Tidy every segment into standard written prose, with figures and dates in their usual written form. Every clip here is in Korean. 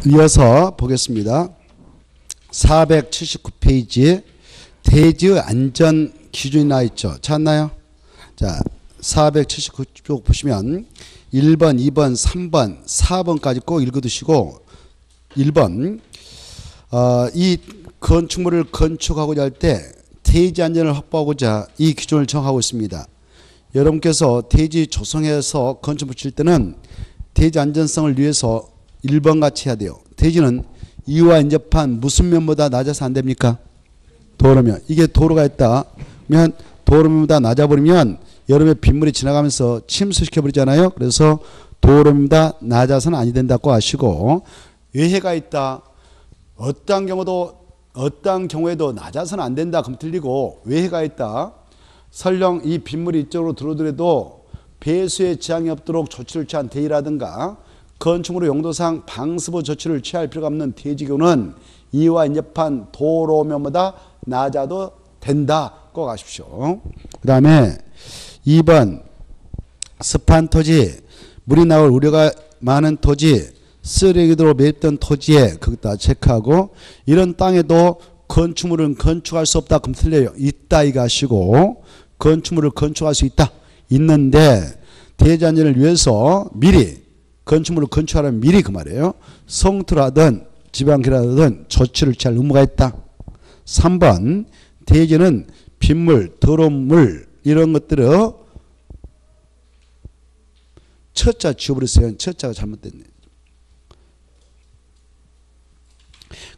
이어서 보겠습니다. 479페이지에 대지의 안전 기준이 나와 있죠. 찾나요? 자, 479쪽 보시면 1번, 2번, 3번, 4번까지 꼭 읽어두시고 1번 이 건축물을 건축하고자 할 때 대지 안전을 확보하고자 이 기준을 정하고 있습니다. 여러분께서 대지 조성해서 건축물 칠 때는 대지 안전성을 위해서 1번 같이 해야 돼요. 대지는 이와 인접한 무슨 면보다 낮아서 안 됩니까? 도로면. 이게 도로가 있다면 도로면보다 낮아버리면 여름에 빗물이 지나가면서 침수시켜버리잖아요. 그래서 도로면보다 낮아서는 아니 된다고 아시고, 외해가 있다. 어떠한 경우에도 낮아서는 안 된다. 그럼 틀리고, 외해가 있다. 설령 이 빗물이 이쪽으로 들어오더라도 배수의 지장이 없도록 조치를 취한 대지라든가 건축물의 용도상 방수부 조치를 취할 필요가 없는 대지교는 이와 인접한 도로면보다 낮아도 된다. 꼭 아십시오. 그 다음에 2번 습한 토지, 물이 나올 우려가 많은 토지, 쓰레기도로 매입된 토지에 거기다 체크하고, 이런 땅에도 건축물은 건축할 수 없다. 그럼 틀려요. 있다 이거 하시고, 건축물을 건축할 수 있다. 있는데 대지 안전을 위해서 미리 건축물을 건축하려면 미리 그 말이에요. 성토라든 지방기라든 조치를 취할 의무가 있다. 3번 대지는 빗물, 더러운 물 이런 것들을 첫자 지워버렸어요. 첫자가 잘못됐네.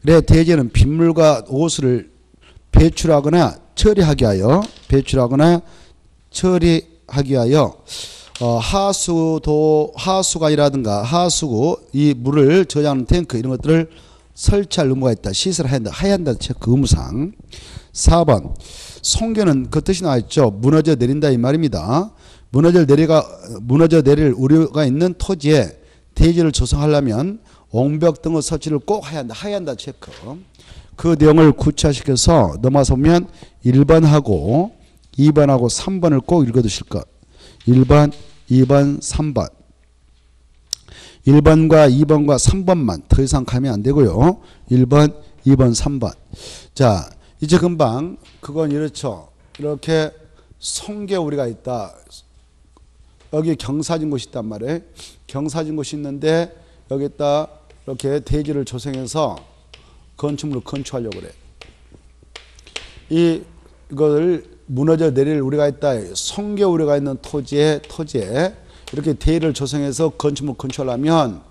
그래 대지는 빗물과 오수를 배출하거나 처리하기 위하여 하수관이라든가 하수구 이 물을 저장하는 탱크 이런 것들을 설치할 의무가 있다. 시설해야 한다. 체크 의무상. 4번 송교는 그 뜻이 나와 있죠. 무너져 내린다 이 말입니다. 무너져 내릴 우려가 있는 토지에 대지를 조성하려면 옹벽 등의 설치를 꼭 해야 한다. 체크. 그 내용을 구체화시켜서 넘어서 보면 1번하고 2번하고 3번을 꼭 읽어두실 것. 1번, 2번, 3번. 1번과 2번과 3번만 더 이상 가면 안 되고요. 1번, 2번, 3번. 자, 이제 금방 그건 이렇죠. 이렇게 송개우리가 있다. 여기 경사진 곳이 있단 말이에요. 경사진 곳이 있는데 여기다 이렇게 대지를 조성해서 건축물을 건축하려고 그래. 이걸 무너져 내릴 우려가 있다. 송개 우려가 있는 토지에 이렇게 대지를 조성해서 건축물을 건축하려면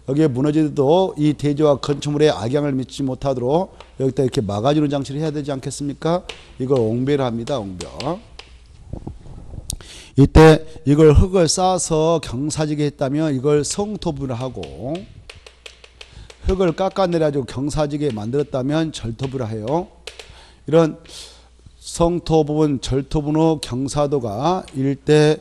여기에 무너지도 이 대지와 건축물에 악영향을 미치지 못하도록 여기다 이렇게 막아주는 장치를 해야 되지 않겠습니까? 이걸 옹벽을 합니다. 옹벽. 이때 이걸 흙을 쌓아서 경사지게 했다면 이걸 성토분을 하고, 흙을 깎아내려가지고 경사지게 만들었다면 절토분을 해요. 이런 성토 부분, 절토 부분 후 경사도가 1대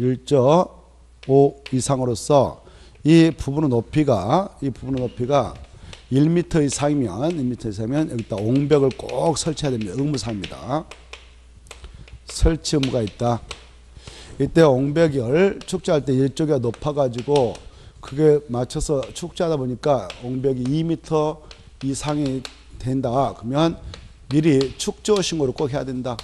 1.5 이상으로서 이 부분의 높이가 1m 이상이면 여기다 옹벽을 꼭 설치해야 됩니다. 의무사입니다. 설치 의무가 있다. 이때 옹벽을 축제할 때 이쪽이 높아가지고 그게 맞춰서 축제하다 보니까 옹벽이 2m 이상이 된다. 그러면 미리 축조 신고를 꼭 해야 된다.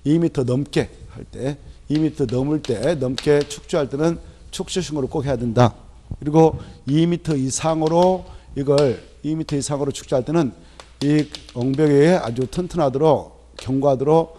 2m 넘게 할 때, 2m 넘게 축조할 때는 축조 신고를 꼭 해야 된다. 그리고 2m 이상으로 축조할 때는 이 옹벽이 아주 튼튼하도록 견고하도록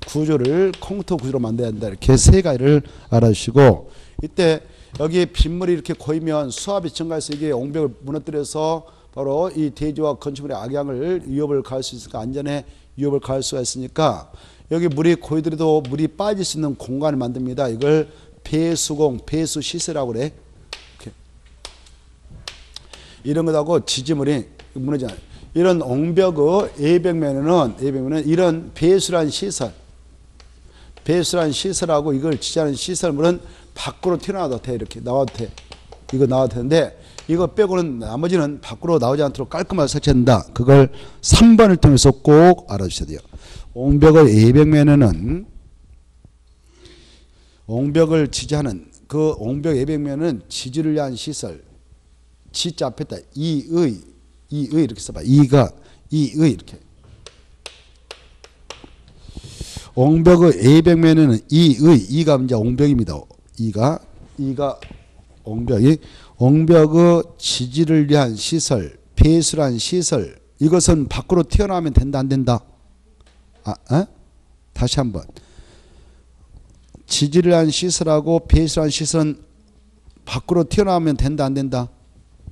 구조를 콩토 구조로 만들어야 된다. 이렇게 세 가지를 알아주시고, 이때 여기 빗물이 이렇게 고이면 수압이 증가해서 이게 옹벽을 무너뜨려서 바로 이 대지와 건축물의 악영향을 위협을 가할 수 있으니까, 안전에 위협을 가할 수가 있으니까 여기 물이 고이더라도 물이 빠질 수 있는 공간을 만듭니다. 이걸 배수시설이라고 그래. 이렇게. 이런 것하고 지지물이 무너지잖아요. 이런 옹벽의 예벽면에는 이런 배수란 시설하고 이걸 지지하는 시설물은 밖으로 튀어나와도 돼. 이렇게 나와도 돼. 이거 나와도 되는데 이거 빼고는 나머지는 밖으로 나오지 않도록 깔끔하게 설치한다. 그걸 3번을 통해서 꼭 알아주셔야 돼요. 옹벽의 예벽면에는 옹벽을 지지하는 그 옹벽 예벽면은 지지를 위한 시설, 지자 앞에다 이의 이렇게 써봐. 이의 이렇게. 옹벽의 A벽면에는 이가 이제 옹벽입니다. 이가 옹벽이 옹벽의 지지를 위한 시설, 배수란 시설, 이것은 밖으로 튀어나오면 된다 안 된다? 다시 한번. 지지를 위한 시설하고 배수란 시설은 밖으로 튀어나오면 된다 안 된다?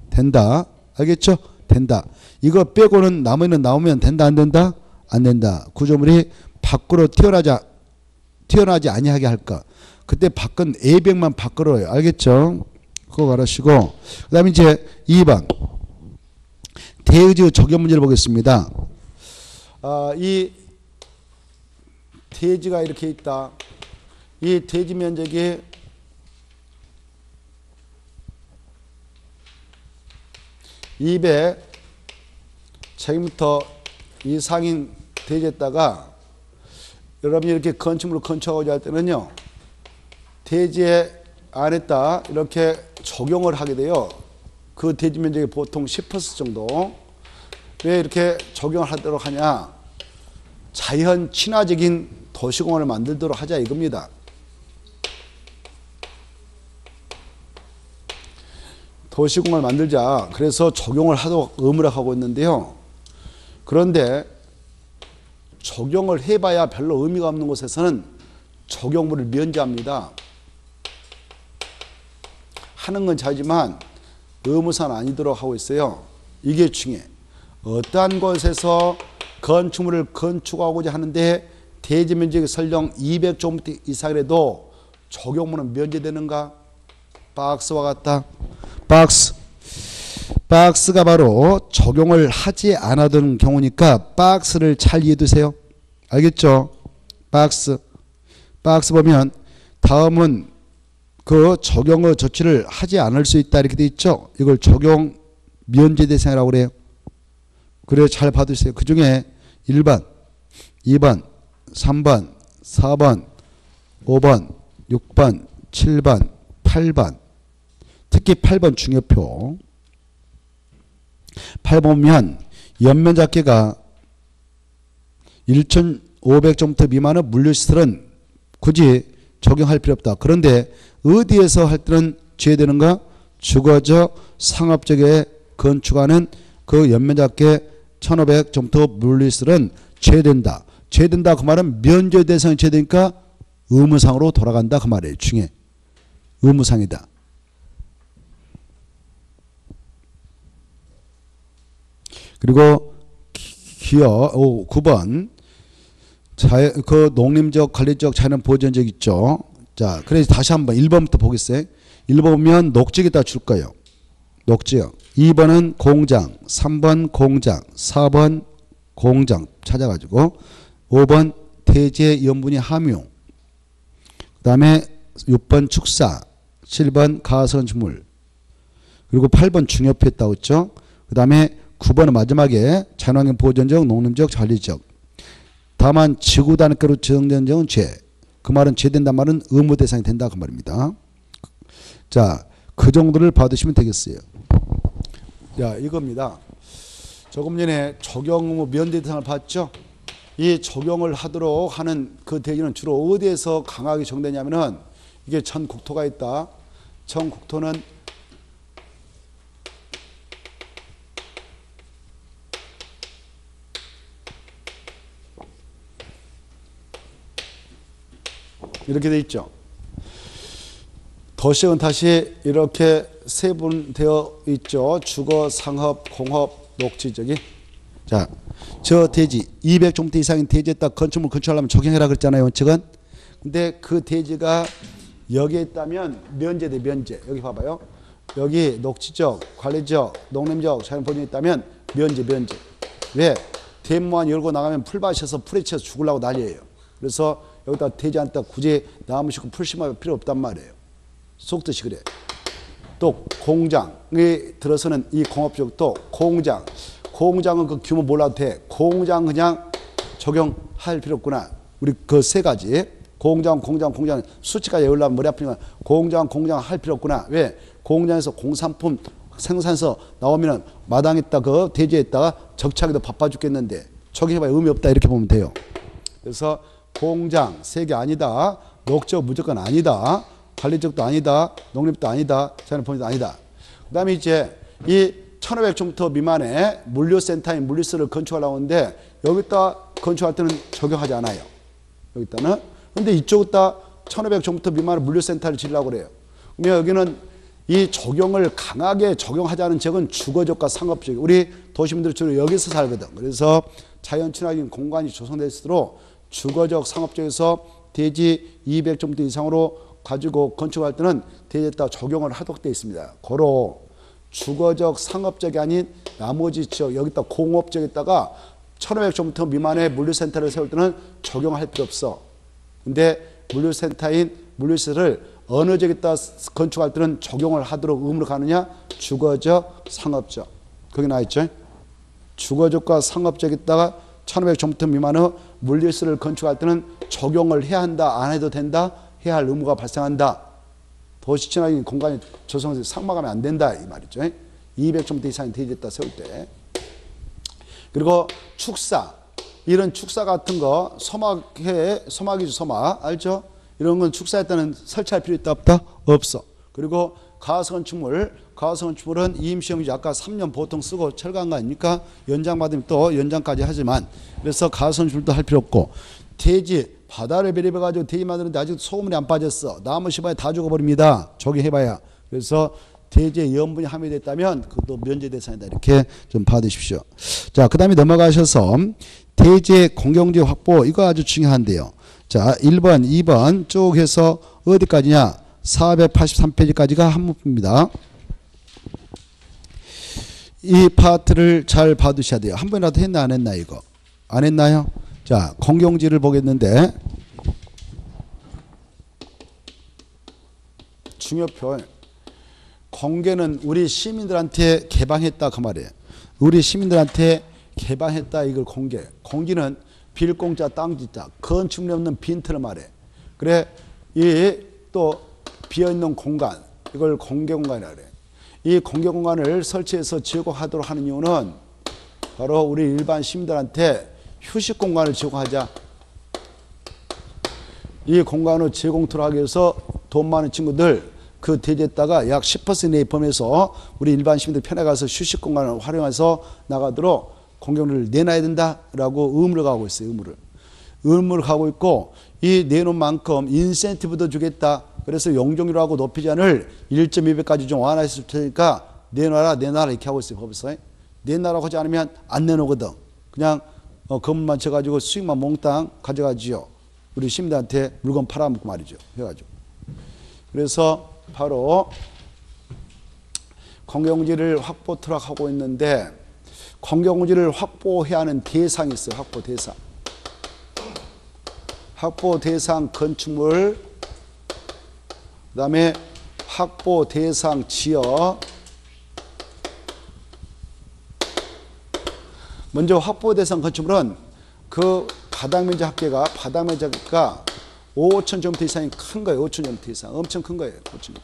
된다. 알겠죠? 된다. 이거 빼고는 나머지는 나오면 된다 안 된다? 안 된다. 구조물이 밖으로 튀어나오지 아니하게 할까? 그때 밖은 A벽만 밖으로요. 알겠죠? 그거 알아시고. 그 다음에 이제 2번. 대의지 적용 문제를 보겠습니다. 이 대지가 이렇게 있다. 이 대지 면적이 (200제곱미터) 이상인 대지에다가 여러분이 이렇게 건축물을 건축하고자 할 때는요, 대지 안에다 이렇게 적용을 하게 돼요. 그 대지 면적이 보통 10% 정도. 왜 이렇게 적용을 하도록 하냐? 자연 친화적인 도시공원을 만들도록 하자 이겁니다. 도시공원을 만들자. 그래서 적용을 하도록 의무를 하고 있는데요. 그런데 적용을 해봐야 별로 의미가 없는 곳에서는 적용물을 면제합니다. 하는 건 자지만 의무사는 아니도록 하고 있어요. 이게 중요해. 어떠한 곳에서 건축물을 건축하고자 하는데 대지 면적이 설령 200제곱미터 이상이라도 적용물은 면제되는가? 박스와 같다. 박스가 바로 적용을 하지 않았던 경우니까 박스를 잘 이해해 두세요. 알겠죠? 박스 보면 다음은 그 적용의 조치를 하지 않을 수 있다 이렇게 돼 있죠. 이걸 적용 면제 대상이라고 그래요. 그래 잘 봐두세요. 그 중에 1번, 2번, 3번, 4번, 5번, 6번, 7번, 8번. 특히 8번 중요표. 8번 보면 연면적계가 1,500제곱미터 미만의 물류시설은 굳이 적용할 필요 없다. 그런데 어디에서 할 때는 제외되는가? 주거적, 상업적에 건축하는 그 연면적계 1,500제곱미터 물류시설은 제외된다. 제외된다 그 말은 면제 대상이 제외되니까 의무상으로 돌아간다 그 말이에요. 중에 의무상이다. 그리고 기어 9번 그 농림적 관리적 자연 보전적 있죠. 자, 그래서 다시 한번 1번부터 보겠어요. 1번 보면 녹지에다 줄 거예요. 녹지역. 2번은 공장, 3번 공장, 4번 공장 찾아가지고 5번 대지의 염분이 함유. 그 다음에 6번 축사, 7번 가선주물. 그리고 8번 중요표 했다고 했죠. 그 다음에 9번은 마지막에 자연환경 보전적, 농림적, 관리적. 다만 지구단계로 지정된 적은 죄. 그 말은 죄된단 말은 의무 대상이 된다 그 말입니다. 자, 그 정도를 받으시면 되겠어요. 자, 이겁니다. 조금 전에 적용 의무 면제 대상을 봤죠. 이 적용을 하도록 하는 그 대지는 주로 어디에서 강하게 적용되냐면은 이게 전 국토가 있다. 전 국토는 이렇게 돼 있죠. 도시역은 다시 이렇게 세분되어 있죠. 주거, 상업, 공업, 녹지적이. 자, 저 대지 200제곱미터 이상인 대지에다 건축물 건축하려면 적용해라 그랬잖아요. 원칙은. 근데 그 대지가 여기에 있다면 면제돼. 면제. 여기 봐봐요. 여기 녹지적, 관리적, 농림적, 자연보전이 있다면 면제. 왜? 대문만 열고 나가면 풀밭에서 풀에 치여서 죽으려고 난리예요. 그래서 여기다 대지 않다 굳이 나무 심고 풀 심을 필요 없단 말이에요. 속뜻이 그래. 또 공장에 들어서는 이 공업지역도 공장은 그 규모 몰라도 돼. 공장 그냥 적용할 필요 없구나. 우리 그 세 가지 공장 수치까지 외우려면 머리 아프니까 공장 할 필요 없구나. 왜? 공장에서 공산품 생산서 나오면은 마당에다 그 대지에다가 적차기도 바빠 죽겠는데 저기 해봐야 의미 없다 이렇게 보면 돼요. 그래서 공장 세개 아니다. 녹적 무조건 아니다. 관리적도 아니다. 농립도 아니다. 자연 본인도 아니다. 그 다음에 이제 이 1500제곱미터 미만의 물류센터인 물류시설을 건축하려고 하는데 여기다 건축할 때는 적용하지 않아요. 여기다는. 근데 이쪽에다 1500제곱미터 미만의 물류센터를 지으려고 그래요. 그러면 여기는 이 적용을 강하게 적용하자는 지역은 주거적과 상업적. 우리 도시민들이 주로 여기서 살거든. 그래서 자연 친화적인 공간이 조성될수록 주거적, 상업적에서 대지 200제곱미터 이상으로 가지고 건축할 때는 대지에다 적용을 하도록 되어 있습니다. 고로 주거적, 상업적이 아닌 나머지 지역, 여기다 공업적에다가 1500제곱미터 미만의 물류센터를 세울 때는 적용할 필요 없어. 근데 물류센터인 물류시설을 어느 지역에다 건축할 때는 적용을 하도록 의무로 가느냐? 주거적, 상업적. 거기 나와있죠? 주거적과 상업적에다가 1500제곱미터 미만의 물류시설을 건축할 때는 적용을 해야 한다, 안 해도 된다, 해야 할 의무가 발생한다. 도시 친화적인 공간이 조성돼서 상막하면 안 된다 이 말이죠. 200제곱미터 이상의 대지에다 세울 때. 그리고 축사, 이런 축사 같은 거 소막이죠. 소막 알죠? 이런 건 축사에 따른 설치할 필요 있다 없다? 없어. 그리고 가화건축물은 이임시험이 아까 3년 보통 쓰고 철거한 거 아닙니까? 연장받으면 또 연장까지 하지만 그래서 가화건축물도 할 필요 없고 대지 바다를 배립해가지고 대지 만드는데 아직 소금물이 안 빠졌어. 나무 심어야 다 죽어버립니다. 조개해봐야. 그래서 대지에 염분이 함유됐다면 그것도 면제 대상이다. 이렇게 좀 받으십시오. 자, 그 다음에 넘어가셔서 대지의 공경지 확보 이거 아주 중요한데요. 자, 1번, 2번 쭉 해서 어디까지냐? 483페이지까지가 한 문법입니다. 이 파트를 잘 봐두셔야 돼요. 한 번이라도 했나 안 했나 이거? 안 했나요? 자, 공경지를 보겠는데 중요표 공개는 우리 시민들한테 개방했다 그 말이에요. 우리 시민들한테 개방했다 이걸 공개. 공기는 빌공자 땅지자 건축물 없는 빈틈을 말해. 그래 이 또 비어있는 공간 이걸 공개 공간이라 그래. 이 공개 공간을 설치해서 제공하도록 하는 이유는 바로 우리 일반 시민들한테 휴식 공간을 제공하자. 이 공간을 제공토록 하기 위해서 돈 많은 친구들 그 대지에다가 약 10% 내에 포함해서 우리 일반 시민들 편에 가서 휴식 공간을 활용해서 나가도록 공격률을 내놔야 된다라고 의무를 가고 있어요. 의무를 가고 있고 이 내놓은 만큼 인센티브도 주겠다. 그래서 용적률하고 높이지 않을 1.2배까지 좀 완화했을 테니까 내놔라 이렇게 하고 있어요. 법에서. 내놔라고 하지 않으면 안 내놓거든. 그냥 건물만 쳐가지고 수익만 몽땅 가져가지요. 우리 시민들한테 물건 팔아먹고 말이죠. 해가지고. 그래서 바로 공경지를 확보토록 하고 있는데 공경지를 확보해야 하는 대상이 있어요. 확보 대상. 확보 대상 건축물, 그 다음에 확보 대상 지역. 먼저 확보 대상 건축물은 그 바닥 면적 합계가 5,000제곱미터 이상이 큰 거예요. 5,000제곱미터 이상. 엄청 큰 거예요. 5,000제곱미터.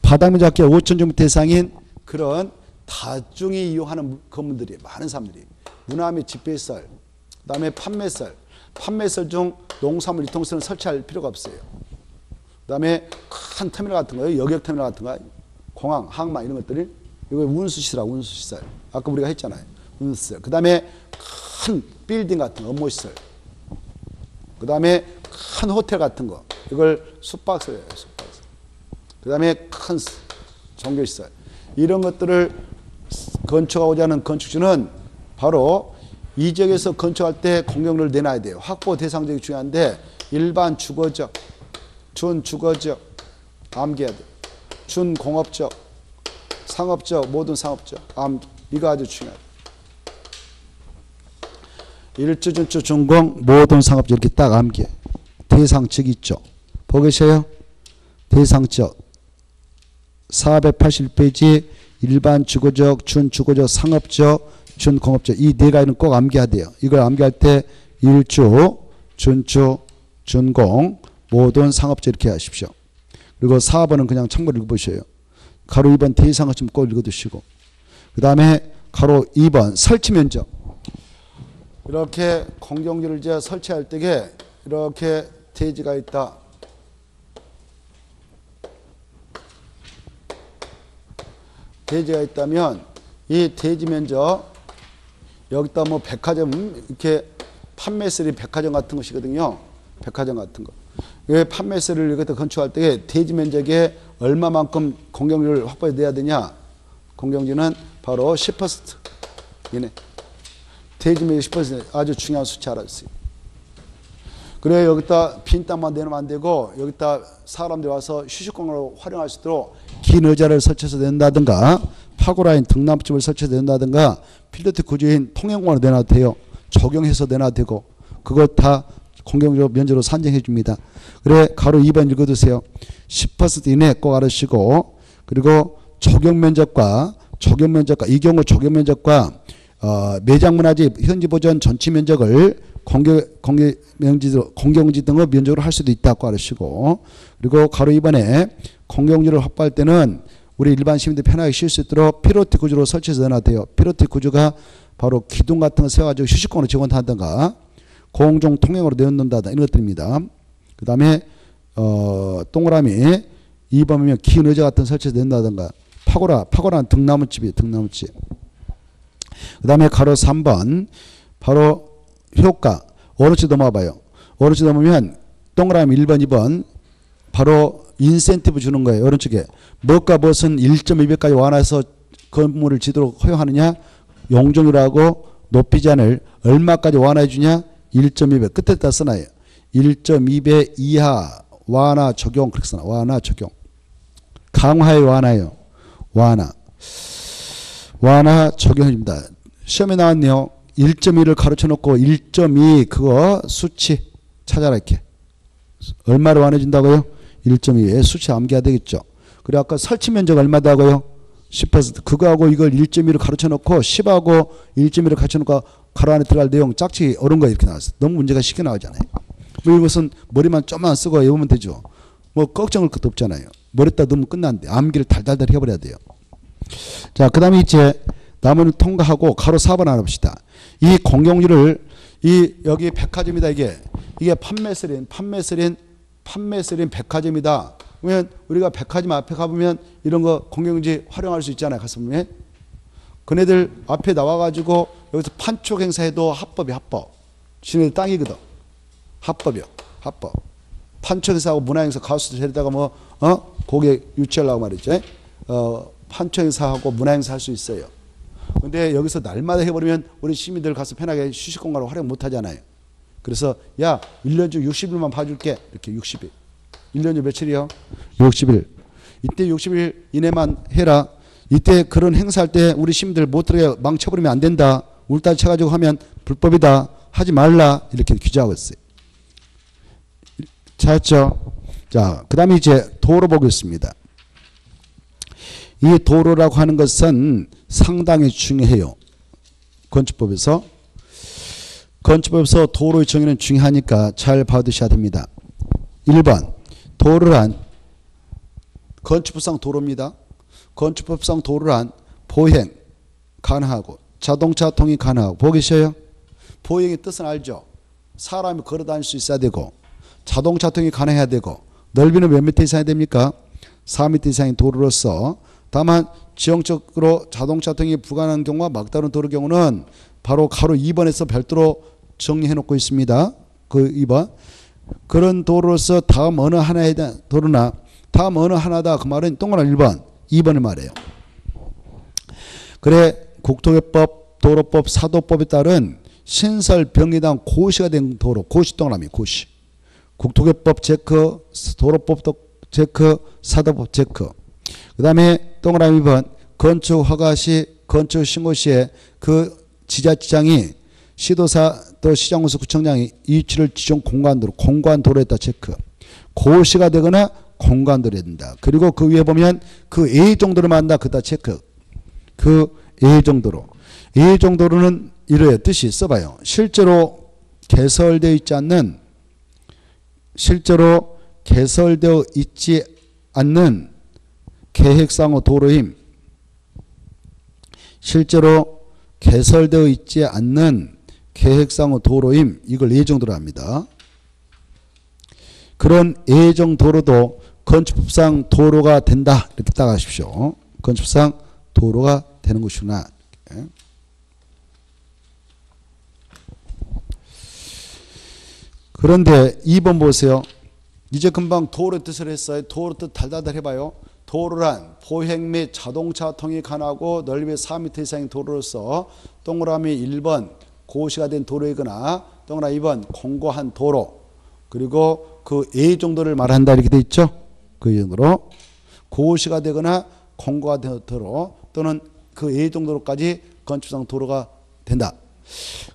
바닥 면적 합계 5,000제곱미터 이상인 그런 다중이 이용하는 건물들이 많은 사람들이 문화 및 집배시설, 그 다음에 판매시설 중 농산물 유통시설은 설치할 필요가 없어요. 그 다음에 큰 터미널 같은 거예요. 여객 터미널 같은 거, 공항, 항만 이런 것들이 이거 운수시설이라고 운수시설. 아까 우리가 했잖아요. 운수시설. 그 다음에 큰 빌딩 같은 거, 업무시설. 그 다음에 큰 호텔 같은 거, 이걸 숙박시설이에요. 숙박시설. 그 다음에 큰 종교시설. 이런 것들을 건축하고자 하는 건축주는 바로 이 지역에서 건축할 때 공격률을 내놔야 돼요. 확보 대상적이 중요한데 일반 주거적, 준주거적 암기해야 돼요. 준공업적, 상업적, 모든 상업적 이거 아주 중요해요. 일주, 준주, 준공, 모든 상업적 이렇게 딱 암기해. 대상적 있죠. 보고 계세요? 대상적 481페이지 일반 주거적, 준주거적, 상업적, 준공업적 이 네 가지는 꼭 암기해야 돼요. 이걸 암기할 때 일주, 준주, 준공, 모든 상업적 이렇게 하십시오. 그리고 4번은 그냥 참고로 읽어보셔요. 가로 2번 대상을 좀 꼭 읽어두시고 그 다음에 가로 2번 설치 면적. 이렇게 공경지를 이제 설치할 때에 이렇게 대지가 있다. 대지가 있다면 이 대지 면적 여기다 뭐 백화점 이렇게 판매세리 백화점 같은 것이거든요. 백화점 같은 거. 이 판매세를 여기다 건축할 때 대지 면적에 얼마만큼 공경지를 확보해 내야 되냐? 공경지는 바로 10% 이네. 대지 면적 10% 아주 중요한 수치 알아주세요. 그래 여기다 빈 땅만 내놓으면 안 되고 여기다 사람들이 와서 휴식공간으로 활용할 수 있도록 긴 의자를 설치해서 낸다든가 파고라인 등나무집을 설치해서 낸다든가 필로티 구조인 통행공간을 내놔도 돼요. 적용해서 내놔도 되고 그거 다 공경지로 면적으로 산정해 줍니다. 그래 가로 2번 읽어두세요. 10% 이내 꼭 알으시고 그리고 적용면적과 이 경우 적용면적과 매장문화재 현지 보전 전체 면적을 공경지 등의 면적으로 할 수도 있다고 알으시고 그리고 가로 2번에 공경지를 확보할 때는 우리 일반 시민들 편하게 쉴 수 있도록 피로티 구조로 설치해서 내놔도 돼요. 피로티 구조가 바로 기둥 같은 거 세워가지고 휴식공간으로 지원한다든가 공중 통행으로 내놓는다 이런 것들입니다. 그 다음에 동그라미 2번이면 긴 의자 같은 거 설치해서 낸다든가 파고라는 등나무집. 그 다음에 가로 3번 바로 효과. 오른쪽 넘어와봐요. 오른쪽 넘으면 동그라미 1번 2번 바로 인센티브 주는 거예요. 오른쪽에 무엇과 무엇은 1.2배까지 완화해서 건물을 지도록 허용하느냐. 용적률하고 높이 제한을 얼마까지 완화해 주냐. 1.2배 끝에다 써놔요. 1.2배 이하 완화 적용 그렇게 써놔. 완화 적용. 강화의 완화예요. 완화 적용해줍니다. 시험에 나왔네요. 1.2를 가르쳐 놓고 1.2 그거 수치 찾아라 이렇게. 얼마를 완화해준다고요? 1.2에 수치 암기해야 되겠죠. 그리고 아까 설치 면적 얼마다고요? 10%. 그거하고 이걸 1.2를 가르쳐 놓고 10하고 1.2를 가르쳐 놓고 가로 안에 들어갈 내용 짝지 어려운 거 이렇게 나왔어요. 너무 문제가 쉽게 나오잖아요. 뭐 이것은 머리만 좀만 쓰고 외우면 되죠. 뭐 걱정할 것도 없잖아요. 머리다 넣으면 끝난데 암기를 달달달 해버려야 돼요. 자, 그 다음에 이제 나머지는 통과하고 가로 4번 알아봅시다. 이 공경지를 여기 백화점이다 이게 판매설인 백화점이다. 그러면 우리가 백화점 앞에 가보면 이런 거 공경지 활용할 수 있잖아요. 가서 보면 그네들 앞에 나와가지고 여기서 판촉 행사해도 합법이 합법. 지네들 땅이거든. 합법이요. 합법. 판촉 행사하고 문화 행사 가수들 데리다가 고객 유치하려고 말이죠. 판촉 행사하고 문화 행사 할 수 있어요. 근데 여기서 날마다 해버리면 우리 시민들 가서 편하게 휴식 공간으로 활용 못 하잖아요. 그래서 야 1년 중 60일만 봐줄게. 이렇게 60일. 1년 중 며칠이요? 60일. 이때 60일 이내만 해라. 이때 그런 행사할 때 우리 시민들 못 들어게 망쳐버리면 안 된다. 울다 쳐가지고 하면 불법이다. 하지 말라. 이렇게 규제하고 있어요. 찾았죠? 자, 그 다음에 이제 도로 보겠습니다. 이 도로라고 하는 것은 상당히 중요해요. 건축법에서 도로의 정의는 중요하니까 잘 봐두셔야 됩니다. 1번 도로란 건축법상 도로입니다. 건축법상 도로란 보행 가능하고 자동차 통행 가능하고 보계셔요? 보행의 뜻은 알죠? 사람이 걸어 다닐 수 있어야 되고 자동차 통행이 가능해야 되고 넓이는 몇 미터 이상이 됩니까? 4미터 이상의 도로로서 다만 지형적으로 자동차 통행이 불가능한 경우와 막다른 도로 경우는 바로 가로 2번에서 별도로 정리해 놓고 있습니다. 그 2번. 그런 도로로서 다음 어느 하나에 대한 도로나 다음 어느 하나다 그 말은 동그란 1번, 2번을 말해요. 그래 국토개법, 도로법, 사도법에 따른 신설 병리당 고시가 된 도로, 고시 동그라미 고시. 국토개법 체크, 도로법도 체크, 사도법 체크. 그 다음에 동그라미 2번 건축 허가 시 건축 신고 시에 그 지자체장이 시도사 또 시장군수 구청장이 이 위치를 지정 공간도로에다 체크. 고시가 되거나 공간도로에 된다. 그리고 그 위에 보면 그 A 정도로 만다 그다 체크. 그 A 정도로. A 정도로는 이래요. 뜻이 써봐요. 실제로 개설되어 있지 않는 계획상의 도로임. 실제로 개설되어 있지 않는 계획상의 도로임. 이걸 예정도로 합니다. 그런 예정도로도 건축법상 도로가 된다. 이렇게 따라가십시오. 건축법상 도로가 되는 것이구나. 그런데 2번 보세요. 이제 금방 도로 뜻을 했어요. 도로 뜻 달달달 해봐요. 도로란 보행 및 자동차 통행이 가능하고 넓이 4m 이상의 도로로서 동그라미 1번 고시가 된 도로이거나 동그라미 2번 공고한 도로 그리고 그 A 정도를 말한다 이렇게 돼 있죠. 그 정도로 고시가 되거나 공고가 된 도로 또는 그 A 정도로까지 건축상 도로가 된다.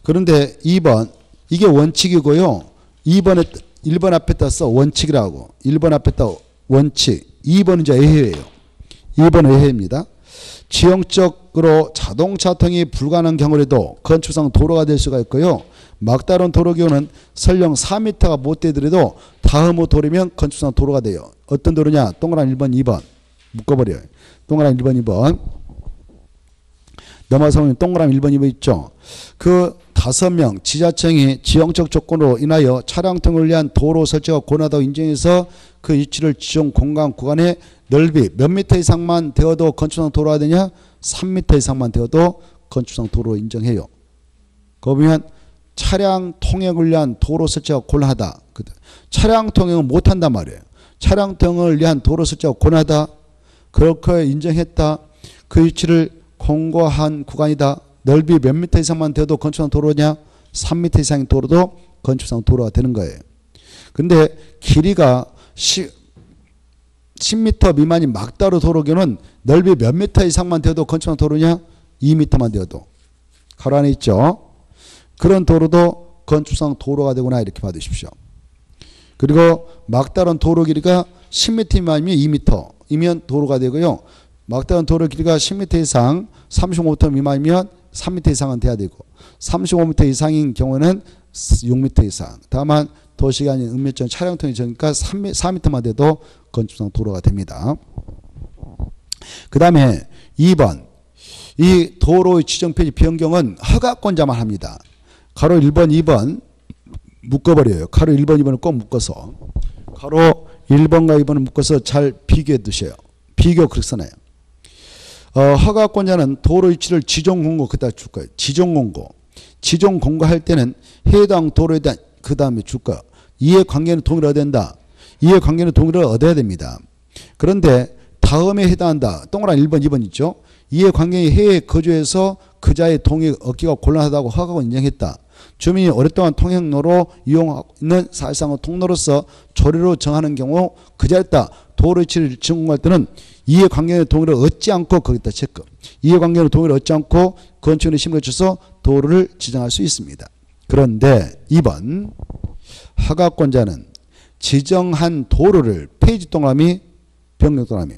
그런데 2번 이게 원칙이고요. 1번 앞에다 써 원칙이라고. 1번 앞에다 원칙. 2번은 이제 예외예요. 2번 예외입니다. 지형적으로 자동차 통행이 불가능한 경우에도 건축상 도로가 될 수가 있고요. 막다른 도로 경우는 설령 4m가 못 되더라도 다음의 도로면 건축상 도로가 돼요. 어떤 도로냐? 동그라미 1번, 2번. 묶어버려요. 동그라미 1번, 2번. 넘어서 보면 동그라미 1번, 2번 있죠. 그 5명 지자청이 지형적 조건으로 인하여 차량 통행을 위한 도로 설치가 권하다고 인정해서 그 위치를 지정 공간 구간의 넓이 몇 미터 이상만 되어도 건축상 도로가 되냐? 3m 이상만 되어도 건축상 도로 인정해요. 거기 보면 차량 통행을 위한 도로 설치가 곤란하다. 차량 통행은 못한단 말이에요. 차량 통행을 위한 도로 설치가 곤란하다. 그렇게 인정했다. 그 위치를 공고한 구간이다. 넓이 몇 미터 이상만 되어도 건축상 도로냐? 3m 이상의 도로도 건축상 도로가 되는 거예요. 근데 길이가 10m 미만이 막다로 도로교는 넓이 몇 미터 이상만 되어도 건축상 도로냐? 2m만 되어도. 가로 안에 있죠. 그런 도로도 건축상 도로가 되구나 이렇게 받으십시오. 그리고 막다른 도로 길이가 10m 미만이면 2m이면 도로가 되고요. 막다른 도로 길이가 10m 이상 35m 미만이면 3m 이상은 돼야 되고 35m 이상인 경우는 6m 이상. 다만 도시가 아닌 읍면적 차량 통행이 적으니까 4m만 돼도 건축상 도로가 됩니다. 그 다음에 2번 이 도로의 지정 표시 변경은 허가권자만 합니다. 가로 1번 2번 묶어버려요. 가로 1번 2번을 꼭 묶어서 가로 1번과 2번을 묶어서 잘 비교해 두셔요. 비교 그렇게 써놔요. 허가권자는 도로 위치를 지정 공고 그다 줄 거예요. 지정 공고. 지정 공고할 때는 해당 도로에 대한 그 다음에 줄 거예요. 이해관계는 동의를 얻어야 된다. 이해관계는 동의를 얻어야 됩니다. 그런데 다음에 해당한다. 동그라미 1번 2번 있죠. 이해관계의 해외 거주에서 그자의 동의 얻기가 곤란하다고 허가권 인정했다. 주민이 오랫동안 통행로로 이용하고 있는 사실상의 통로로서 조례로 정하는 경우 그자에 따라 도로 위치를 지정할 때는 이해관계의 동의를 얻지 않고 거기다 체크. 이해관계의 동의를 얻지 않고 건축원의 심의를 거쳐서 도로를 지정할 수 있습니다. 그런데 2번 허가권자는 지정한 도로를 페이지 동그라미 변경 동그라미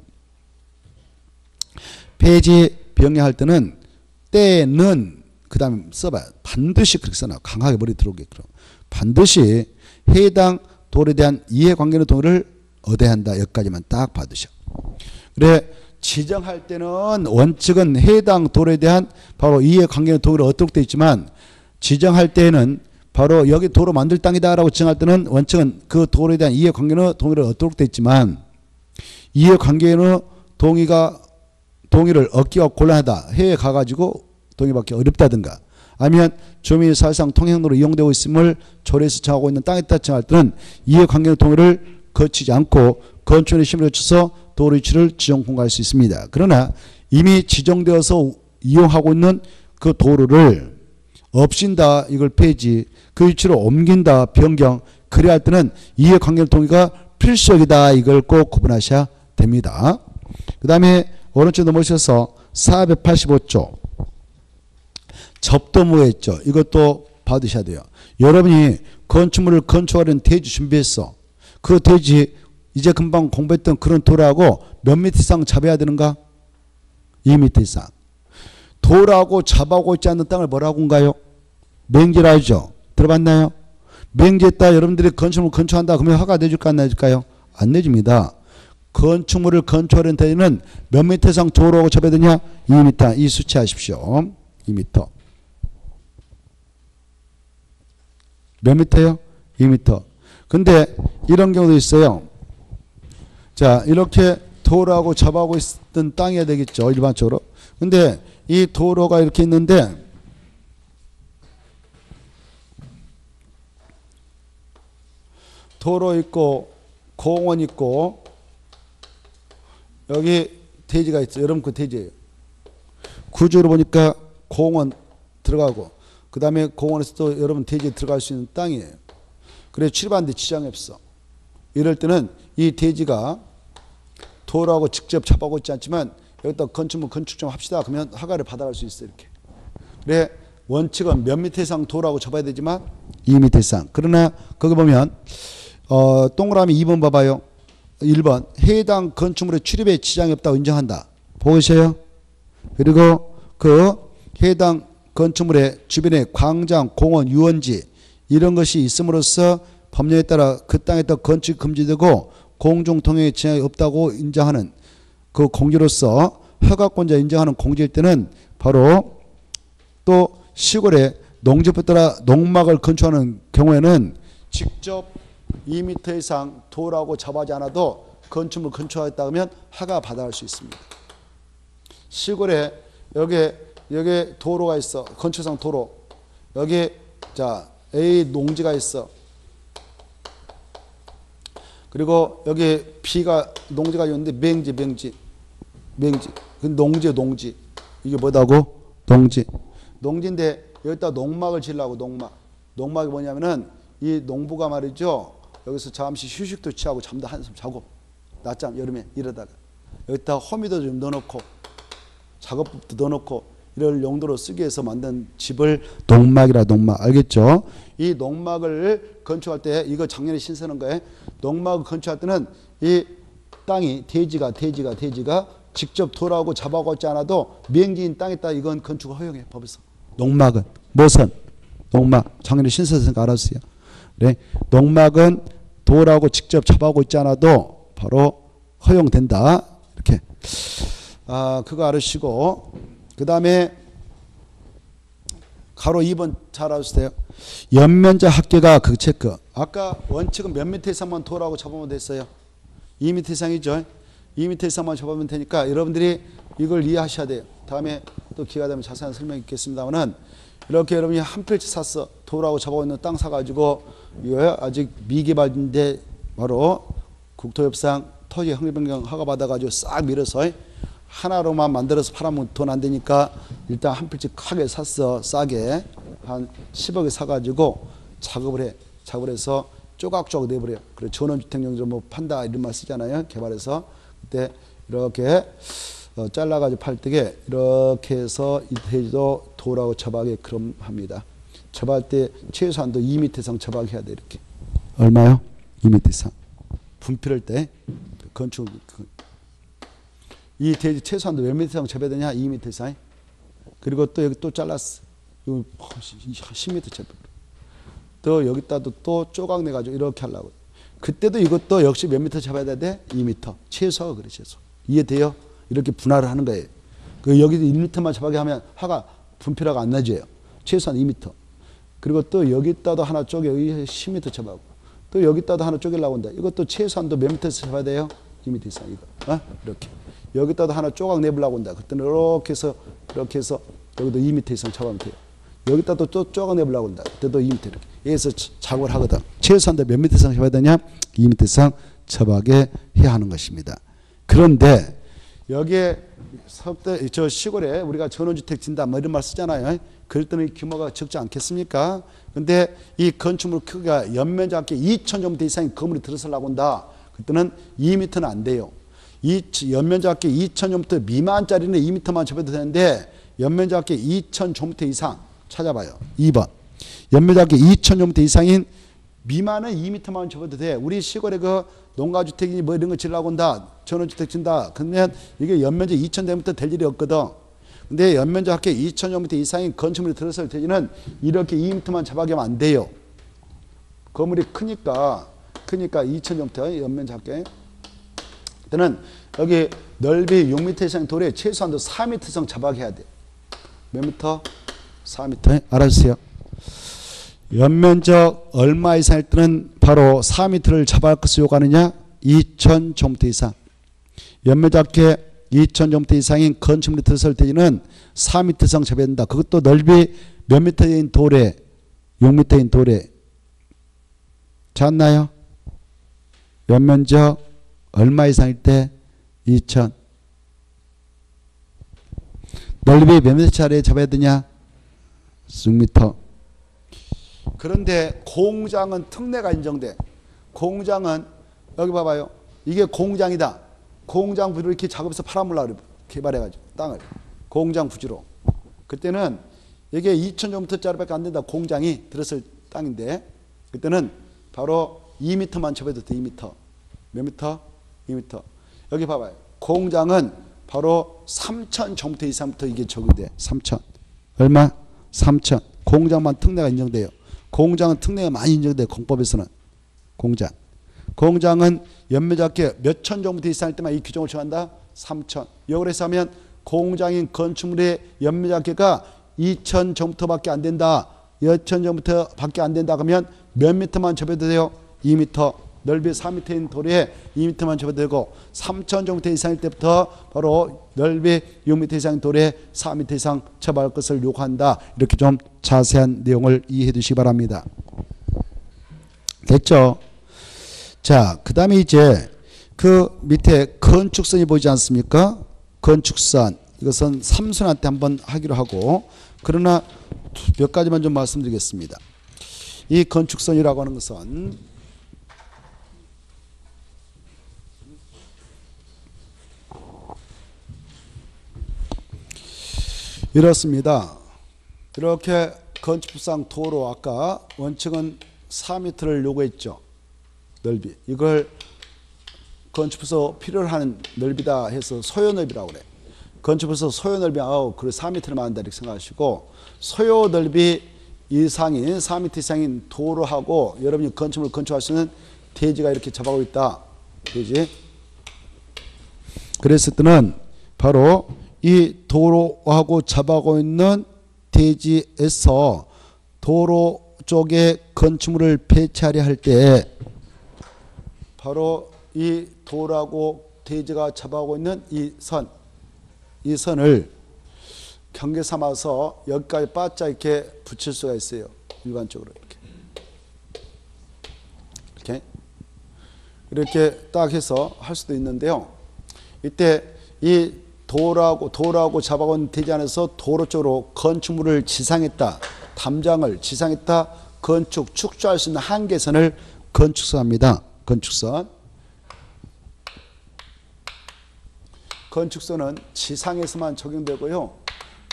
페이지 변경할 때는 그 다음에 써봐요. 반드시 그렇게 써놔. 강하게 머리 들어오게끔. 반드시 해당 도로에 대한 이해관계의 동의를 얻어야 한다. 여기까지만 딱 받으셔. 그래 지정할 때는 원칙은 해당 도로에 대한 바로 이해관계의 동의를 얻도록 되어 있지만 지정할 때는 바로 여기 도로 만들 땅이다라고 지정할 때는 원칙은 그 도로에 대한 이해관계의 동의를 얻도록 되어 있지만 이해관계의 동의를 얻기가 곤란하다. 해외에 가가지고 동의받기 어렵다든가 아니면 주민이 사실상 통행로로 이용되고 있음을 조례에서 정하고 있는 땅에다 정할 때는 이해관계의 동의를 거치지 않고 건축원의 심의를 거쳐서 도로 위치를 지정 공고할 수 있습니다. 그러나 이미 지정되어서 이용하고 있는 그 도로를 없앤다 이걸 폐지 그 위치로 옮긴다 변경 그래야 할 때는 이해관계 동의가 필수적이다 이걸 꼭 구분하셔야 됩니다. 그 다음에 오른쪽 넘어오셔서 485조 접도무에 있죠. 이것도 받으셔야 돼요. 여러분이 건축물을 건축하려는 대지 준비했어. 그 대지 이제 금방 공부했던 그런 도로하고 몇 미터 이상 잡아야 되는가? 2m 이상. 도로하고 잡아오고 있지 않는 땅을 뭐라고 한가요? 맹지라 하죠. 들어봤나요? 맹지에다 여러분들이 건축물 건축한다 그러면 허가 내줄까 안 내줄까요? 안 내줍니다. 건축물을 건축하는 데는 몇 미터 이상 도로하고 접해야 되냐? 2m. 이 수치하십시오. 2m. 몇 미터요? 2m. 근데 이런 경우도 있어요. 자, 이렇게 도로하고 접하고 있던 땅이어야 되겠죠. 일반적으로. 근데 이 도로가 이렇게 있는데 도로 있고 공원 있고 여기 대지가 있어요. 여러분 그 대지예요. 구조로 보니까 공원 들어가고 그 다음에 공원에서도 여러분 대지에 들어갈 수 있는 땅이에요. 그래서 출입하는데 지장이 없어. 이럴 때는 이 대지가 도로하고 직접 접하고 있지 않지만 여기다 건축물 건축 좀 합시다. 그러면 허가를 받아갈 수 있어요. 이렇게. 그래 원칙은 몇 미터 이상 도로하고 접어야 되지만 2미터 이상. 그러나 거기 보면 동그라미 2번 봐봐요. 1번 해당 건축물의 출입에 지장이 없다고 인정한다. 보이세요? 그리고 그 해당 건축물의 주변에 광장, 공원, 유원지 이런 것이 있음으로써 법령에 따라 그 땅에다 건축이 금지되고 공중통행에 지장이 없다고 인정하는 그 공지로서 허가권자 인정하는 공지일 때는 바로 또 시골에 농지법에 따라 농막을 건축하는 경우에는 직접 2m 이상 도로하고 접하지 않아도 건축물 건축하겠다 하면 허가 받아갈 수 있습니다. 시골에 여기 도로가 있어. 건축상 도로. 여기 자 A 농지가 있어. 그리고 여기 B가 농지가 있는데 맹지. 그 농지. 이게 뭐다고? 농지인데 여기다 농막을 지으려고 농막이 뭐냐면은 이 농부가 말이죠. 여기서 잠시 휴식도 취하고 잠도 한숨 자고 낮잠 여름에 이러다가 여기다 호미도 좀 넣어놓고 작업법도 넣어놓고 이럴 용도로 쓰기 위해서 만든 집을 농막 알겠죠? 이 농막을 건축할 때 이거 작년에 신설한 거예요. 농막을 건축할 때는 이 땅이 대지가 직접 도로하고 잡아오고 있지 않아도 미행지인 땅에다 이건 건축을 허용해 법에서. 농막은 무슨 농막 작년에 신설했으니까 알았어요. 그래 농막은 도로하고 직접 잡아오고 있지 않아도 바로 허용된다. 이렇게 그거 알으시고 그 다음에 가로 2번 잘 알아주세요. 연면적 합계가 그 체크. 아까 원칙은 몇 미터 이상만 도로하고 잡으면 됐어요. 2미터 이상이죠. 2미터 이상만 잡으면 되니까 여러분들이 이걸 이해하셔야 돼요. 다음에 또 기회가 되면 자세한 설명 있겠습니다만은 이렇게 여러분이 한 필지 샀어. 도로하고 잡아오고 있는 땅 사가지고 이거 아직 미개발인데 바로 국토협상 토지 흥립변경 허가 받아가지고 싹 밀어서 하나로만 만들어서 팔면 돈 안 되니까 일단 한 필지 크게 샀어. 싸게 한 10억에 사가지고 작업을 해서 조각조각 내버려요. 그래 전원주택용지로 뭐 판다 이런 말 쓰잖아요. 개발해서 그때 이렇게 잘라가지고 팔 때게 이렇게 해서 이 대지도 도로하고 접하게끔 합니다. 접할 때 최소한도 2m 이상 접하게 해야 돼. 이렇게 얼마요? 2m 이상 분필할 때 건축 이 대지 최소한도 몇 미터 이상 접해야 되냐? 2m 이상. 그리고 또 여기 또 잘랐어. 이거 10m 접해. 또 여기다도 또 조각 내가지고 이렇게 하려고. 그때도 이것도 역시 몇 미터 잡아야 돼? 2m. 최소 그래 최소. 이해돼요? 이렇게 분할을 하는 거예요. 그 여기도 1m만 잡하게 하면 화가 분필화가 안 나줘요. 최소한 2m. 그리고 또 여기다도 하나 쪼개 10m 잡아고. 또 여기다도 하나 쪼개려고 한다. 이것도 최소한도 몇 미터 잡아야 돼요? 2m 이상 이거. 이렇게. 여기다도 하나 조각 내보려고 한다. 그때는 이렇게 해서 여기도 2m 이상 잡으면 돼요. 여기다도 또 조각 내보려고 한다. 그때도 2m 이렇게. 여기서 작업을 하거든. 최소한도 몇 미터 이상 잡아야 되냐? 2m 이상 접하게 해야 하는 것입니다. 그런데 여기에 저 시골에 우리가 전원주택 진다 뭐 이런 말 쓰잖아요. 그럴 때는 규모가 적지 않겠습니까? 근데 이 건축물 크기가 연면적 합계 2,000제곱미터 이상의 건물이 들어서려고 한다. 그때는 2m는 안 돼요. 연면적 합계 2,000제곱미터 미만짜리는 2m만 접해도 되는데 연면적 합계 2,000제곱미터 이상 찾아봐요. 2번. 연면적 합계 2,000제곱미터 이상인 미만은 2m만 접어도 돼. 우리 시골에 그 농가주택이니 뭐 이런 거 지으려고 한다. 전원주택 진다. 그러면 이게 연면적 2,000제곱미터 될 일이 없거든. 근데 연면적 합계 2,000제곱미터 이상인 건축물이 들어설 때는 이렇게 2m만 잡아가면 안 돼요. 건물이 크니까 2,000제곱미터 연면적 합계. 그때는 여기 넓이 6m 이상 돌에 최소한도 4m 이상 자박해야 돼. 몇 미터? 4m. 알아주세요. 연면적 얼마 이상일 때는 바로 4m를 잡아갈 것을 요구하느냐? 2000제곱미터 이상. 연면적에 2000제곱미터 이상인 건축물이 들어설 때는 4m 이상 잡아야 된다. 그것도 넓이 몇 미터인 돌에 6m인 돌에 잤나요? 연면적 얼마 이상일 때 2000. 넓이 몇 미터짜리 잡아야 되냐? 6m. 그런데 공장은 특례가 인정돼. 공장은 여기 봐봐요. 이게 공장이다. 공장 부지로 이렇게 작업해서 팔아먹으려고 개발해가지고 땅을 공장 부지로. 그때는 이게 2000제곱미터짜리밖에 안 된다. 공장이 들었을 땅인데 그때는 바로 2m만 접어도 돼. 2m. 몇 미터? 2m. 여기 봐봐요. 공장은 바로 3000제곱미터 이상부터 이게 적용돼. 3000. 얼마? 3000. 공장만 특례가 인정돼요. 공장은 특례가 많이 인정돼요. 공법에서는. 공장. 공장은 연면적계 몇천 제곱미터 이상일 때만 이 규정을 정한다. 3000. 역으로 하면 공장인 건축물의 연면적계가 2000제곱미터밖에 안 된다. 2000제곱미터밖에 안 된다. 그러면 몇 미터만 접어도 돼요? 2m. 넓이 4m인 돌에 2m만 접어도 되고 3000제곱미터 이상일 때부터 바로 넓이 6m 이상 돌에 4m 이상 접어갈 것을 요구한다. 이렇게 좀 자세한 내용을 이해해 두시기 바랍니다. 됐죠? 자, 그 다음에 이제 그 밑에 건축선이 보이지 않습니까? 건축선. 이것은 삼순한테 한번 하기로 하고 그러나 몇 가지만 좀 말씀드리겠습니다. 이 건축선이라고 하는 것은 이렇습니다. 이렇게 건축법상 도로 아까 원칙은 4m를 요구했죠. 넓이. 이걸 건축법에서 필요로 하는 넓이다 해서 소요 넓이라고 그래. 건축법에서 소요 넓이 그래 4m를 말한다 이렇게 생각하시고 소요 넓이 이상인 4m 이상인 도로하고 여러분이 건축물을 건축할 수 있는 대지가 이렇게 잡아오고 있다. 대지. 그랬을 때는 바로 이 도로하고 잡아오고 있는 대지에서 도로 쪽에 건축물을 배치하려 할 때 바로 이 도로하고 대지가 잡아오고 있는 이 선을 경계 삼아서 여기까지 바짝 이렇게 붙일 수가 있어요. 일반적으로 이렇게 딱 해서 할 수도 있는데요. 이때 이 도로하고 잡아온 대지 안에서 도로 쪽으로 건축물을 지상했다. 담장을 지상했다. 축조할 수 있는 한계선을 건축선합니다. 건축선. 건축선은 지상에서만 적용되고요.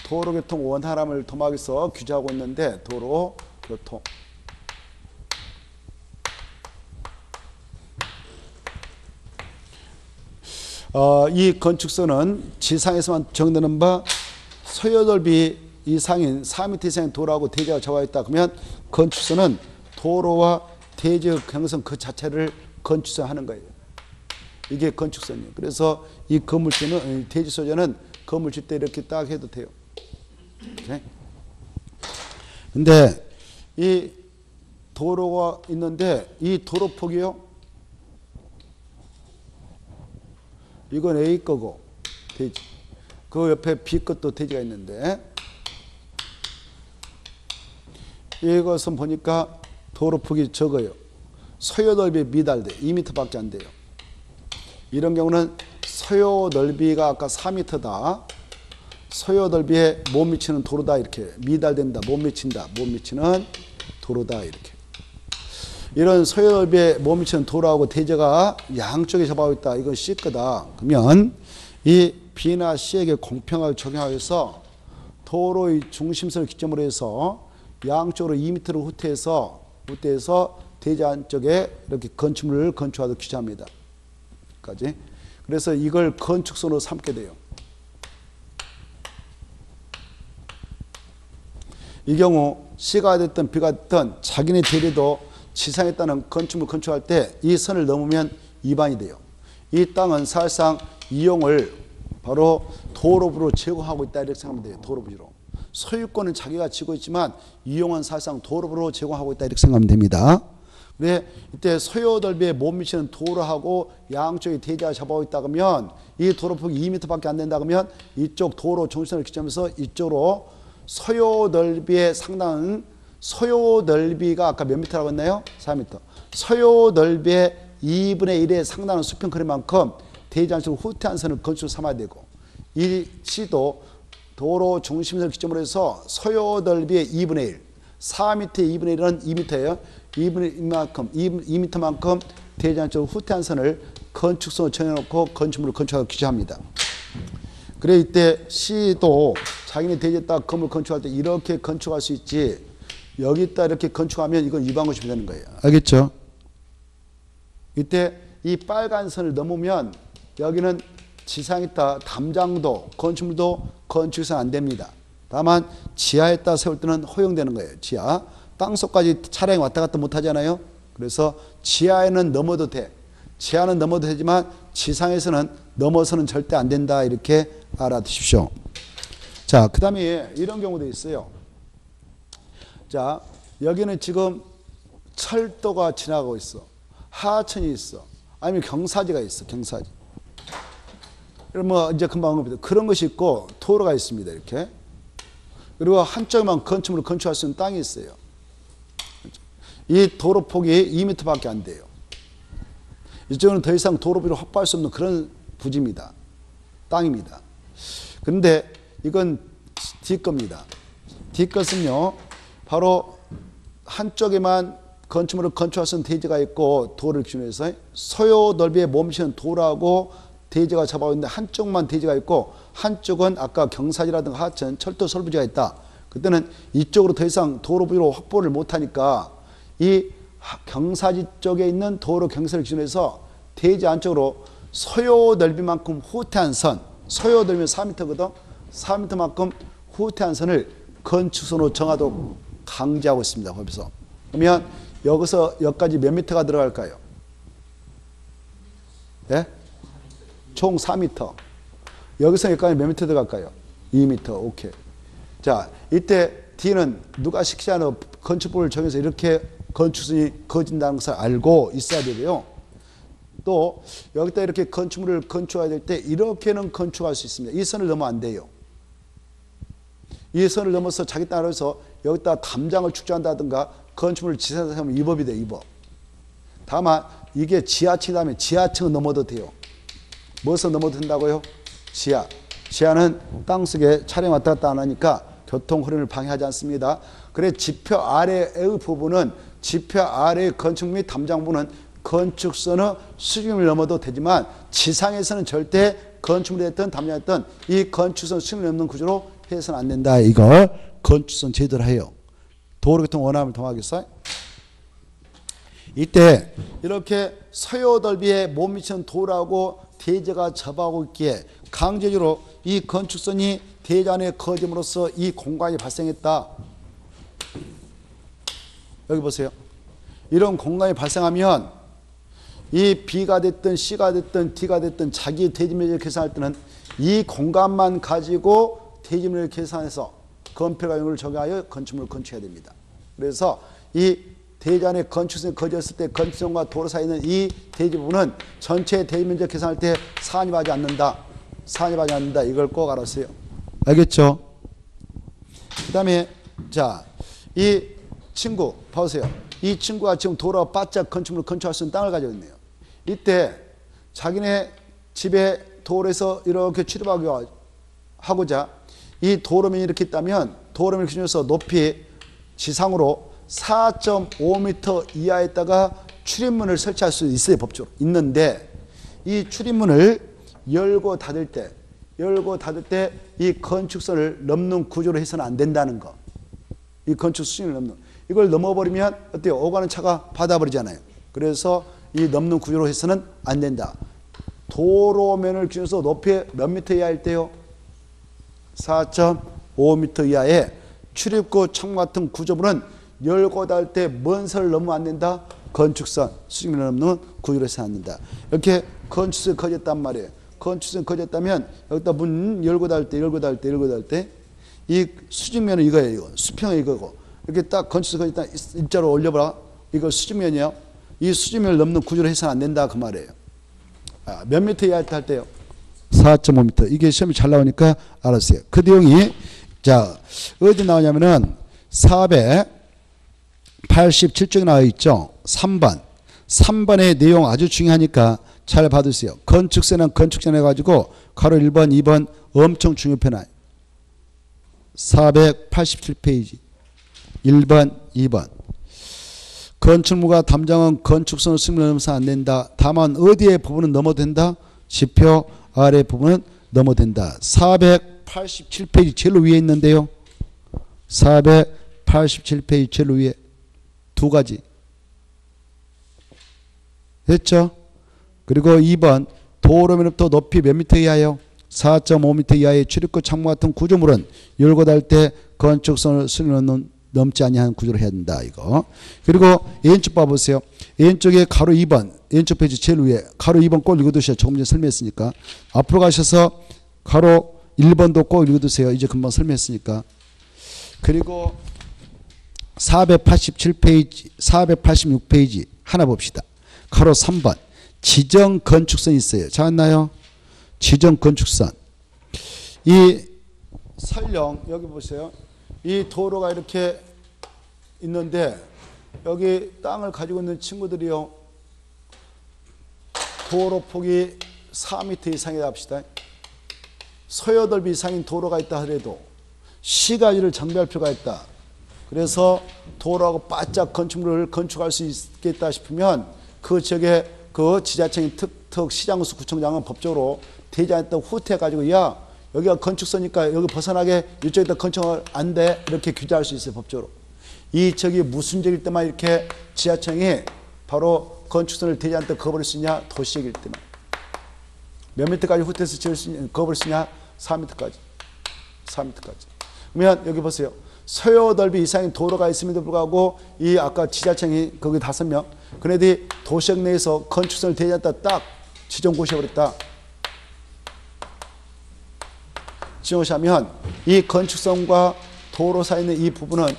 도로교통 원활함을 도막에서 규제하고 있는데 도로교통. 이 건축선은 지상에서만 적용되는 바 소요 넓이 이상인 4m 이상의 도로하고 대지가 잡아 있다. 그러면 건축선은 도로와 대지의 경선 그 자체를 건축선 하는 거예요. 이게 건축선이에요. 그래서 이 건물주는 대지 소재는 건물 질 때 이렇게 딱 해도 돼요. 근데 이 도로가 있는데 이 도로 폭이요. 이건 A 거고 대지. 그 옆에 B 것도 대지가 있는데 이것은 보니까 도로 폭이 적어요. 소요 넓이 미달돼. 2m밖에 안 돼요. 이런 경우는 소요 넓이가 아까 4m다. 소요 넓이에 못 미치는 도로다. 이렇게 미달된다. 못 미친다. 못 미치는 도로다. 이렇게. 이런 소요 넓이에 못 미치는 도로하고 대지가 양쪽에 잡아오고 있다. 이건 C 거다. 그러면 이 B나 C에게 공평하게 적용하여서 도로의 중심선을 기점으로 해서 양쪽으로 2m를 후퇴해서 대지 안쪽에 이렇게 건축물을 건축하도록 규제합니다. 까지. 그래서 이걸 건축선으로 삼게 돼요. 이 경우 C가 됐든 B가 됐든 자기네 대리도 지상에 따른 건축물 건축할 때 이 선을 넘으면 위반이 돼요. 이 땅은 사실상 이용을 바로 도로부로 제공하고 있다 이렇게 생각하면 돼요. 도로부로. 소유권은 자기가 지고 있지만 이용은 사실상 도로부로 제공하고 있다 이렇게 생각하면 됩니다. 그래 이때 소요넓이에 못 미치는 도로하고 양쪽에 대지가 잡아오고 있다 그러면 이 도로폭이 2m밖에 안 된다 그러면 이쪽 도로 중심을 기점해서 이쪽으로 소요넓이에 상당한 소요넓이가 아까 몇 미터라고 했나요? 4m. 소요넓이의 2분의 1에 상당한 수평거리만큼 대지 안쪽으로 후퇴한 선을 건축 삼아야 되고 이 시도 도로 중심을 기점으로 해서 소요넓이의 2분의 1 4m의 2분의 1은 2m예요. 2분의 1만큼 2m만큼 대지 안쪽으로 후퇴한 선을 건축선으로 정해놓고 건축물을 건축하고 규제합니다. 그래 이때 시도 자기네 대지에다 건물 건축할 때 이렇게 건축할 수 있지 여기다 이렇게 건축하면 이건 위반건축이 되는 거예요. 알겠죠? 이때 이 빨간 선을 넘으면 여기는 지상에다 담장도 건축물도 건축해서는 안 됩니다. 다만 지하에다 세울 때는 허용되는 거예요. 지하. 땅속까지 차량이 왔다 갔다 못 하잖아요. 그래서 지하에는 넘어도 돼. 지하는 넘어도 되지만 지상에서는 넘어서는 절대 안 된다. 이렇게 알아두십시오. 자, 그 다음에 이런 경우도 있어요. 자, 여기는 지금 철도가 지나가고 있어. 하천이 있어. 아니면 경사지가 있어. 경사지. 뭐 이제 금방 언급했죠. 그런 것이 있고 도로가 있습니다. 이렇게. 그리고 한쪽에만 건축물을 건축할 수 있는 땅이 있어요. 이 도로 폭이 2m밖에 안 돼요. 이쪽은 더 이상 도로비를 확보할 수 없는 그런 부지입니다. 땅입니다. 그런데 이건 뒷것입니다. 뒷것은요. 바로 한쪽에만 건축물을 건축할 수 있는 대지가 있고 도로를 기준해서 소요 넓이에 몸치는 도로하고 대지가 잡아오고 있는데 한쪽만 대지가 있고 한쪽은 아까 경사지라든가 하천, 철도 설부지가 있다. 그때는 이쪽으로 더 이상 도로 부지로 확보를 못하니까 이 경사지 쪽에 있는 도로 경사를 기준해서 대지 안쪽으로 소요 넓이만큼 후퇴한 선, 소요 넓이면 4m거든. 4m만큼 후퇴한 선을 건축선으로 정하도록 강제하고 있습니다. 법에서. 그러면 여기서 여기까지 몇 미터가 들어갈까요? 예? 총 4m. 여기서 여기까지 몇 미터 들어갈까요? 2m. 오케이. 자, 이때 D는 누가 시키지 않아 건축법을 정해서 이렇게 건축선이 그어진다는 것을 알고 있어야 되고요. 또 여기다 이렇게 건축물을 건축해야 될 때 이렇게는 건축할 수 있습니다. 이 선을 넘으면 안 돼요. 이 선을 넘어서 자기 땅으로서 여기다 담장을 축조한다든가 건축물을 지상에서 하면 위법이 돼요. 위법. 다만 이게 지하층이라면 지하층은 넘어도 돼요. 무엇을 넘어도 된다고요? 지하. 지하는 땅속에 차량이 왔다 갔다 안 하니까 교통 흐름을 방해하지 않습니다. 그래 지표 아래의 부분은 지표 아래의 건축 및 담장 부분은 건축선의 수직을 넘어도 되지만 지상에서는 절대 건축물이 됐든 담장이 됐든 이 건축선 수직을 넘는 구조로 해서는 안 된다. 이걸 건축선 제도를 해요. 도로교통 원활함을 통하겠어요? 이때 이렇게 소요 넓이에 못 미치는 도로하고 대지가 접하고 있기에 강제적으로 이 건축선이 대지 안에 거짐으로써 이 공간이 발생했다. 여기 보세요. 이런 공간이 발생하면 이 B가 됐든 C가 됐든 D가 됐든 자기 대지면적을 계산할 때는 이 공간만 가지고 대지면적을 계산해서 건폐가 용도를 적용하여 건축물을 건축해야 됩니다. 그래서 이 대지 안에 건축선이 거졌을 때 건축선과 도로 사이에 있는 이 대지 부분은 전체 대지면적 계산할 때 산입하지 않는다. 산입하지 않는다. 이걸 꼭 알았어요. 알겠죠? 그 다음에 자, 이 친구 보세요. 이 친구가 지금 도로와 바짝 건축물을 건축할 수 있는 땅을 가지고 있네요. 이때 자기네 집에 도로에서 이렇게 출입하고자 이 도로면이 이렇게 있다면 도로면을 기준해서 높이 지상으로 4.5m 이하에다가 출입문을 설치할 수 있어요. 법적으로. 있는데 이 출입문을 열고 닫을 때 이 건축선을 넘는 구조로 해서는 안 된다는 거. 이 건축 수준을 넘는. 이걸 넘어버리면 어때요? 오가는 차가 받아버리잖아요. 그래서 이 넘는 구조로 해서는 안 된다. 도로면을 기준해서 높이 몇 미터 이하일 때요? 4.5m 이하에 출입구 창문 같은 구조물은 열고 닫을 때 먼 선을 넘으면 안 된다. 건축선 수직면을 넘는 구조로 해서는 안 된다. 이렇게 건축성이 커졌단 말이에요. 건축성이 커졌다면 여기다 문 열고 닫을 때 열고 닫을 때 열고 닫을 때 이 수직면은 이거예요. 이거. 수평은 이거고 이렇게 딱 건축성이 커졌다 일자로 올려봐라. 이거 수직면이에요. 이 수직면을 넘는 구조로 해서는 안 된다 그 말이에요. 몇 미터 이하 할 때요? 4.5m. 이게 시험이 잘 나오니까 알았어요. 그 내용이 자 어디 나오냐면은 487쪽에 나와 있죠. 3번의 내용 아주 중요하니까 잘 받으세요. 건축세는 건축전 해가지고 가로 1번 2번 엄청 중요편아요. 487페이지 1번 2번 건축물과 담장은 건축선을 승인을 넘어서 안 된다. 다만 어디의 부분은 넘어도 된다. 지표 아래 부분은 넘어도 된다. 487페이지 제일 위에 있는데요. 487페이지 제일 위에 두 가지 됐죠? 그리고 2번 도로면부터 높이 몇 미터 이하요? 4.5m 이하의 출입구 창문 같은 구조물은 열고 닫을 때 건축선을 승인을 넘지 아니한 구조로 해야 된다. 이거. 그리고 N쪽 봐보세요. N쪽에 가로 2번 N쪽 페이지 제일 위에 가로 2번 꼭 읽어두셔야 조금 전에 설명했으니까 앞으로 가셔서 가로 1번도 꼭 읽어두세요. 이제 금방 설명했으니까. 그리고 487페이지 486페이지 하나 봅시다. 가로 3번 지정 건축선이 있어요. 찾았나요? 지정 건축선. 이 설령 여기 보세요. 이 도로가 이렇게 있는데 여기 땅을 가지고 있는 친구들이요. 도로 폭이 4m 이상이다 합시다. 소요덜비 이상인 도로가 있다 하더라도 시가지를 정비할 필요가 있다. 그래서 도로하고 바짝 건축물을 건축할 수 있겠다 싶으면 그 지역에 그 지자청인 특 시장수 구청장은 법적으로 되지 않았다고 후퇴해가지고 야 여기가 건축소니까 여기 벗어나게 이쪽에다 건축을 안 돼 이렇게 규제할 수 있어요. 법적으로. 이 지역이 무슨 지역일 때만 이렇게 지자청이 바로 건축선을 되지 않다 거버릴 수 있냐? 도시지역일 때만. 몇 미터까지 후퇴해서 거버릴 수 있냐? 4m까지. 4m까지. 그러면 여기 보세요. 소요덜비 이상인 도로가 있음에도 불구하고 이 아까 지자청이 거기 5명 그네들이 도시역 내에서 건축선을 되지 않다 딱 지정고시해버렸다. 지정고시하면 이 건축선과 도로 사이에 있는 이 부분은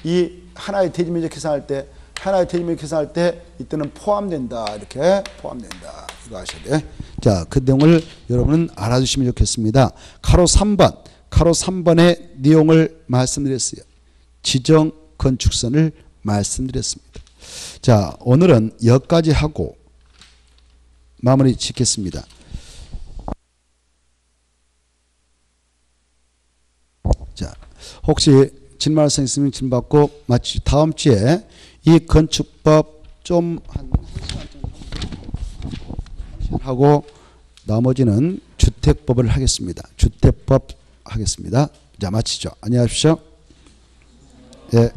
이 하나의 대지면적 계산할 때 하나의 대지면적 계산할 때 이때는 포함된다. 이렇게 포함된다. 이거 아셔야 돼. 자, 그 내용을 여러분은 알아두시면 좋겠습니다. 가로 3번의 내용을 말씀드렸어요. 지정 건축선을 말씀드렸습니다. 자, 오늘은 여기까지 하고 마무리 짓겠습니다. 자, 혹시 질문할 있으면 질문 받고 마치 다음 주에 이 건축법 좀 한 1시간 정도 하고 나머지는 주택법을 하겠습니다. 주택법 하겠습니다. 자, 마치죠. 안녕하십시오. 예.